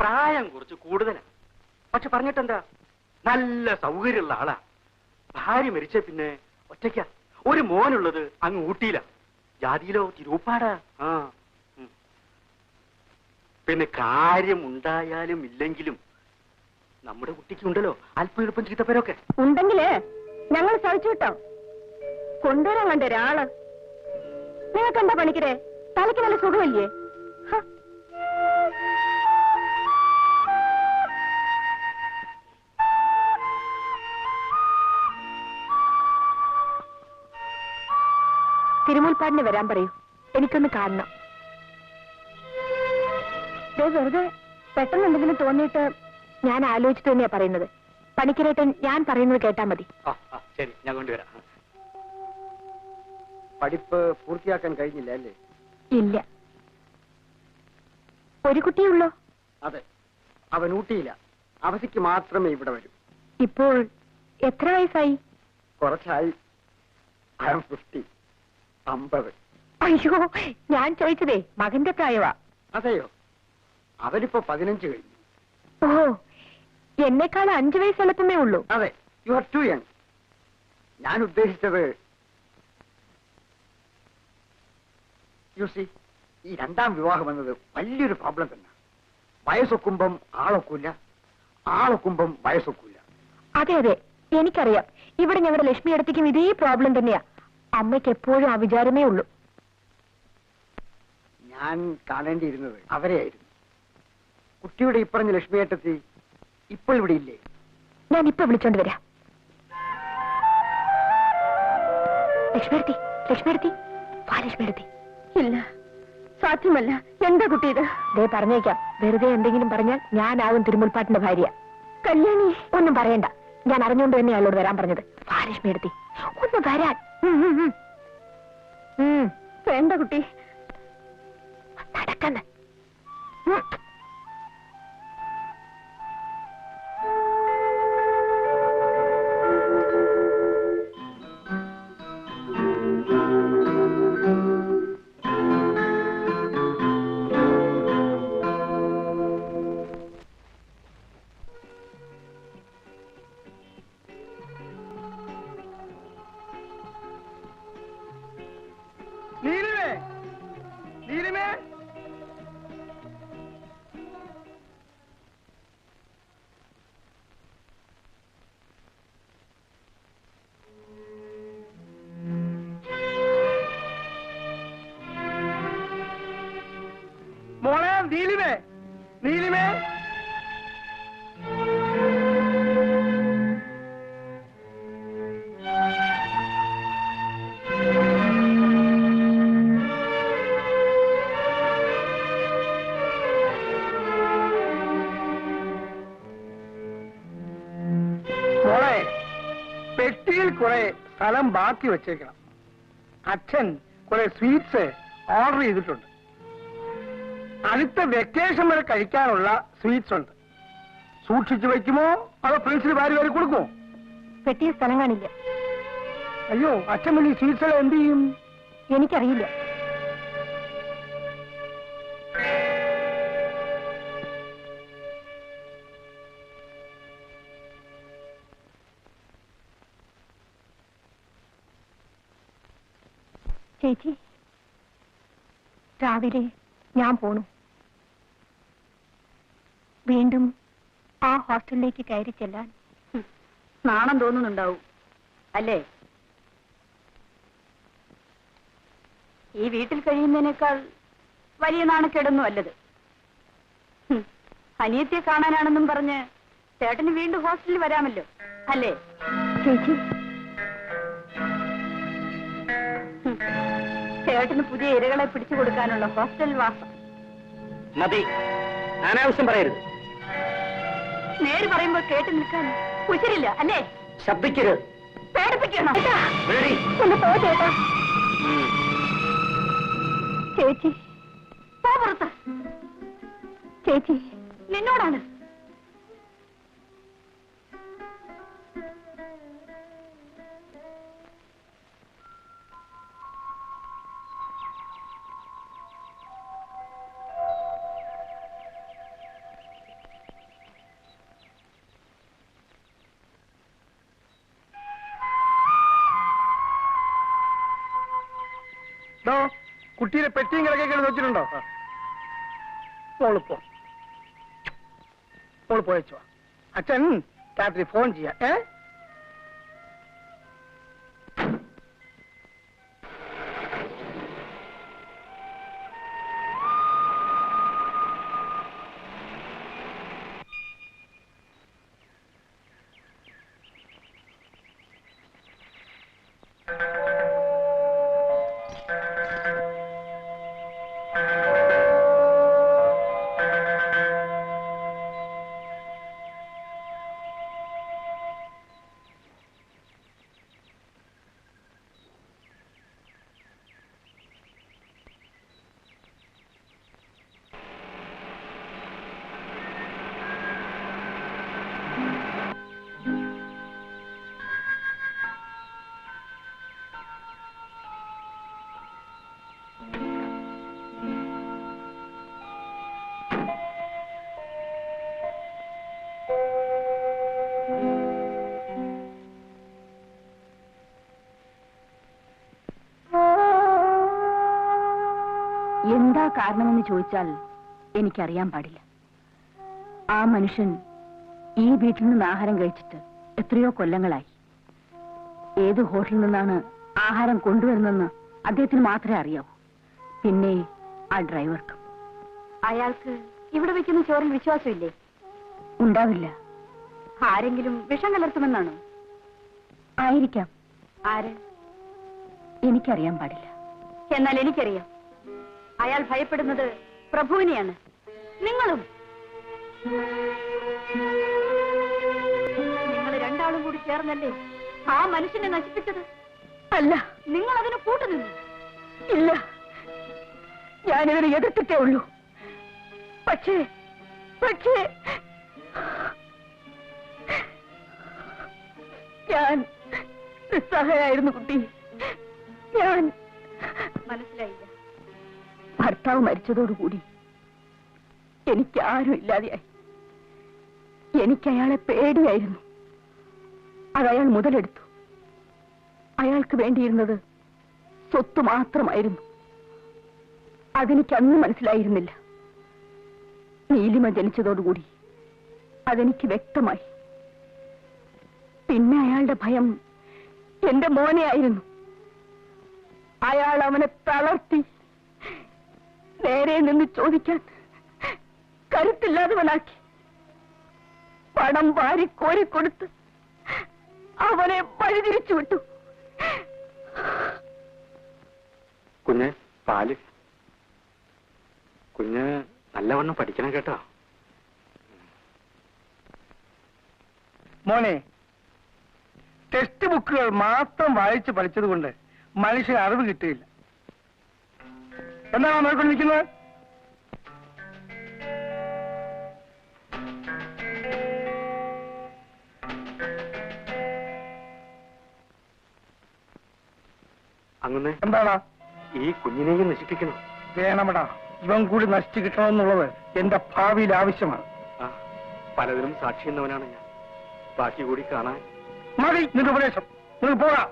പ്രായം കുറച്ച് കൂടുതലാണ്. പക്ഷെ പറഞ്ഞിട്ടെന്താ, നല്ല സൗകര്യമുള്ള ആളാ. ഭാര്യ മരിച്ച പിന്നെ ഒറ്റയ്ക്ക. ഒരു മോനുള്ളത് അങ്ങ് ഊട്ടിയില്ല. ജാതിയിലോ തിരുപ്പാടാ. ആ പിന്നെ കാര്യമുണ്ടായാലും ഇല്ലെങ്കിലും നമ്മുടെ കുട്ടിക്ക് ഉണ്ടല്ലോ അല്പം എളുപ്പം ചീത്തപ്പേരൊക്കെ ഉണ്ടെങ്കിലേ ഞങ്ങൾ സഹിച്ചു കിട്ടോ. കൊണ്ടുവരാൻ കണ്ട ഒരാള്. നിങ്ങൾക്ക് എന്താ പണിക്കരെ, തലയ്ക്ക് നല്ല സുഖമില്ലേ? തിരുമുൽപ്പാടിന് വരാൻ പറയൂ, എനിക്കൊന്ന് കാണണം. വെറുതെ പെട്ടെന്ന് എന്തെങ്കിലും തോന്നിയിട്ട് ഞാൻ ആലോചിച്ചിട്ട് തന്നെയാ പറയുന്നത്. പണിക്കരേട്ടൻ ഞാൻ പറയുന്നത് കേട്ടാ മതി. ശരി, ഞാൻ കൊണ്ടുവരാം. പഠിപ്പ് പൂർത്തിയാക്കാൻ കഴിഞ്ഞില്ല അല്ലേ? ഇല്ല. ഒരു കുട്ടിയുള്ളോ? അതെ, അവൻ ഊട്ടിയില്ല. അവധിക്ക് മാത്രമേ ഇവിടെ വരൂ. ഇപ്പോൾ എത്ര വയസ്സായി? കുറച്ചായി. 50. അയ്യോ, ഞാൻ ചോദിച്ചതേ മകന്റെ പ്രായവാ. അതെയോ? അവനിപ്പോ 15 കഴിഞ്ഞു. ഓ, എന്നെക്കാൾ 5 വയസ്സ് എളുപ്പമേ ഉള്ളൂ. അതെ, യു ആർ ടു യങ്. ഞാൻ ഉദ്ദേശിച്ചത് യുസി, ഈ രണ്ടാം വിവാഹം എന്നത് വലിയൊരു പ്രോബ്ലം തന്നെ. വയസ്സൊക്കുമ്പം ആളൊക്കില്ല, ആളൊക്കുമ്പം വയസ്സൊക്കില്ല. അതെ അതെ, എനിക്കറിയാം. ഇവിടെ ഞങ്ങളുടെ ലക്ഷ്മി അടുത്തേക്കും ഇതേ പ്രോബ്ലം തന്നെയാ. അമ്മയ്ക്ക് എപ്പോഴും ആ വിചാരമേ ഉള്ളൂ. ഞാൻ കാണേണ്ടിയിരുന്നത് അവരെയായിരുന്നു. കുട്ടിയുടെ ഇപ്പറഞ്ഞ ലക്ഷ്മിയേട്ടത്തി ഇപ്പോൾ ഇവിടെ ഇല്ലേ? ഞാൻ ഇപ്പൊ വിളിച്ചോണ്ട് വരാം. ലക്ഷ്മിയെടുത്തി, ലക്ഷ്മിയെടുത്തി, വാ ലക്ഷ്മിയെടുത്തി. ഇല്ല, സാധ്യമല്ല. എന്താ കുട്ടി ഇത്? ദേ പറഞ്ഞേക്കാം, വെറുതെ എന്തെങ്കിലും പറഞ്ഞാൽ ഞാനാവും തിരുമുൽപ്പാട്ടിന്റെ ഭാര്യ. കല്യാണി ഒന്നും പറയണ്ട, ഞാൻ അറിഞ്ഞുകൊണ്ട് തന്നെ അയാളോട് വരാൻ പറഞ്ഞത്. വാ ലക്ഷ്മിയെടുത്തി, ഒന്ന് വരാൻ. വേണ്ട കുട്ടി, നടക്കന്ന്. മോളെ നീലിമേ, നീലിമേ. മോളെ, പെട്ടിയിൽ കുറെ സ്ഥലം ബാക്കി വെച്ചേക്കണം. അച്ഛൻ കുറെ സ്വീറ്റ്സ് ഓർഡർ ചെയ്തിട്ടുണ്ട്. അടുത്ത വെക്കേഷൻ വരെ കഴിക്കാനുള്ള സ്വീറ്റ്സ് ഉണ്ട്. സൂക്ഷിച്ചു വയ്ക്കുമോ അതോ ഫ്രണ്ട്സിന് വാരി വാരി കൊടുക്കുമോ? പെട്ടിയ സ്ഥലം കാണില്ല. അയ്യോ, അച്ഛൻ വലിയ സ്വീറ്റ്സ് എല്ലാം എന്ത് ചെയ്യും? എനിക്കറിയില്ല. ചേച്ചി, രാവിലെ ഞാൻ പോണു. വീണ്ടും ആ ഹോസ്റ്റലിലേക്ക് കയറി ചെല്ലാൻ നാണം തോന്നുന്നുണ്ടാവും അല്ലേ? ഈ വീട്ടിൽ കഴിയുന്നതിനേക്കാൾ വലിയ നാണക്കേടൊന്നും അല്ലത്. അനിയത്തിയെ കാണാനാണെന്നും പറഞ്ഞ് ചേട്ടന് വീണ്ടും ഹോസ്റ്റലിൽ വരാമല്ലോ അല്ലേ ചേച്ചി? ചേട്ടന് പുതിയ ഇരകളെ പിടിച്ചു കൊടുക്കാനുള്ള ഹോസ്റ്റൽ വാസം. മതി, അനാവശ്യം പറയരുത്. നേര് പറയുമ്പോൾ കേട്ട് നിൽക്കാൻ ഉശിരില്ല അല്ലേ? ശബ്ദിക്കരുത്. പേടിപ്പിക്കണം. ഒന്ന് പോ ചേട്ടാ. ചേച്ചി പോ പുറത്ത്. ചേച്ചി നിന്നോടാണ്. കുട്ടിയുടെ പെട്ടിയും കിടക്കൊക്കെ വെച്ചിട്ടുണ്ടോ? മോള് പോയച്ചോ. അച്ഛൻ രാത്രി ഫോൺ ചെയ്യാം. എന്താ കാരണമെന്ന് ചോദിച്ചാൽ എനിക്കറിയാൻ പാടില്ല. ആ മനുഷ്യൻ ഈ വീട്ടിൽ നിന്ന് ആഹാരം കഴിച്ചിട്ട് എത്രയോ കൊല്ലങ്ങളായി. ഏത് ഹോട്ടലിൽ നിന്നാണ് ആഹാരം കൊണ്ടുവരുന്നെന്ന് അദ്ദേഹത്തിന് മാത്രമേ അറിയാവൂ. പിന്നെ ആ ഡ്രൈവർക്ക്. അയാൾക്ക് ഇവിടെ വെക്കുന്ന ചോറിൽ വിശ്വാസമില്ലേ? ഉണ്ടാവില്ല. ആരെങ്കിലും വിഷം കലർത്തുമെന്നാണോ? ആയിരിക്കാം. ആര്? എനിക്കറിയാൻ പാടില്ല. എന്നാൽ എനിക്കറിയാം. അയാൾ ഭയപ്പെടുന്നത് പ്രഭുവിനെയാണ്. നിങ്ങളും. നിങ്ങൾ രണ്ടാളും കൂടി ചേർന്നല്ലേ ആ മനുഷ്യനെ നശിപ്പിച്ചത്? അല്ല, നിങ്ങൾ അതിന് കൂട്ടുനിന്നു. ഇല്ല, ഞാനിതിനെ എതിർത്തിട്ടേ ഉള്ളൂ. പക്ഷേ ഞാൻ നിസ്സഹായായിരുന്നു കുട്ടി. ഞാൻ മനസ്സിലായില്ല. ഭർത്താവ് മരിച്ചതോടുകൂടി എനിക്ക് ആരും ഇല്ലാതെയായി. എനിക്ക് അയാളെ പേടിയായിരുന്നു. അതയാൾ മുതലെടുത്തു. അയാൾക്ക് വേണ്ടിയിരുന്നത് സ്വത്ത് മാത്രമായിരുന്നു. അതെനിക്ക് അന്ന് മനസ്സിലായിരുന്നില്ല. നീലിമ ജനിച്ചതോടുകൂടി അതെനിക്ക് വ്യക്തമായി. പിന്നെ അയാളുടെ ഭയം എന്റെ മോനെ ആയിരുന്നു. അയാൾ അവനെ തളർത്തി, നേരെ നിന്ന് ചോദിക്കാൻ കരുത്തില്ലാത്തവനാക്കി. പണം വാരി കോരിക്കൊടുത്ത് അവനെ വഴിതിരിച്ചു വിട്ടു. കുഞ്ഞ് പാല്. കുഞ്ഞ് നല്ലവണ്ണം പഠിക്കണം കേട്ടോ. മോനെ, ടെക്സ്റ്റ് ബുക്കുകൾ മാത്രം വായിച്ച് പഠിച്ചതുകൊണ്ട് മനുഷ്യന് അറിവ് കിട്ടിയില്ല. എന്താണോ നോക്കിക്കൊണ്ടിരിക്കുന്നത്? അങ്ങനെ എന്താടാ? ഈ കുഞ്ഞിനെയും നശിപ്പിക്കണം. വേണമടാ, ഇവൻ കൂടി നശിച്ചു കിട്ടണമെന്നുള്ളത് എന്റെ ഭാവിയിൽ ആവശ്യമാണ്. പലതിനും സാക്ഷി എന്നവനാണ് ഞാൻ. ബാക്കി കൂടി കാണാൻ. മതി നിന്റെ ഉപദേശം. നിങ്ങൾ പോകാ.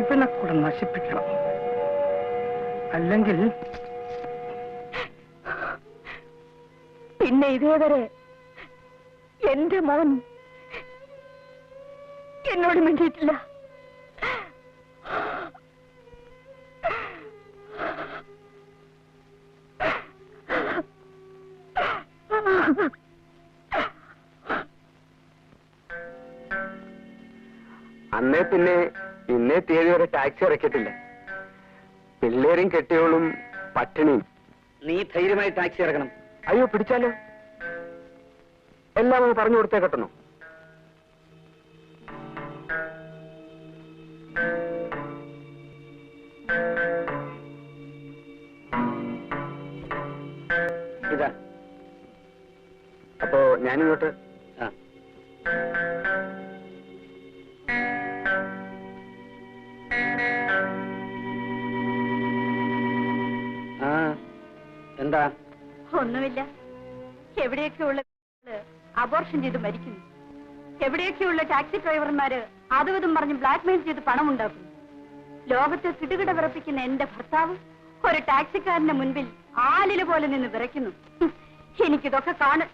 ഇവനെ കൂടെ നശിപ്പിക്കണം. അല്ലെങ്കിൽ പിന്നെ ഇതേവരെ എന്റെ മോൻ എന്നോട് മിണ്ടിയിട്ടില്ല. അന്നേ പിന്നെ ഇന്നേ തീയതി വരെ ടാക്സി ഇറക്കിയിട്ടില്ല. പിള്ളേരും കെട്ടിയോളും പട്ടിണിയും. നീ ധൈര്യമായി ടാക്സി ഇറക്കണം. അയ്യോ, പിടിച്ചാലോ? എല്ലാം ഒന്ന് പറഞ്ഞു കൊടുത്തേ കെട്ടണോ? ഇതാ. അപ്പോ ഞാനിങ്ങോട്ട്. എന്താ? ഒന്നുമില്ല. എവിടെയൊക്കെയുള്ള അബോർഷൻ ചെയ്ത് മരിക്കുന്നു. എവിടെയൊക്കെയുള്ള ടാക്സി ഡ്രൈവർമാര് അതും പറഞ്ഞ് ബ്ലാക്ക് മെയിൽ ചെയ്ത് പണം ഉണ്ടാക്കുന്നു. ലോകത്തെ കിടുകിട വിറപ്പിക്കുന്ന എന്റെ ഭർത്താവ് ഒരു ടാക്സിക്കാരന്റെ മുൻപിൽ ആലില് പോലെ നിന്ന് വിറയ്ക്കുന്നു. എനിക്കിതൊക്കെ കാണും.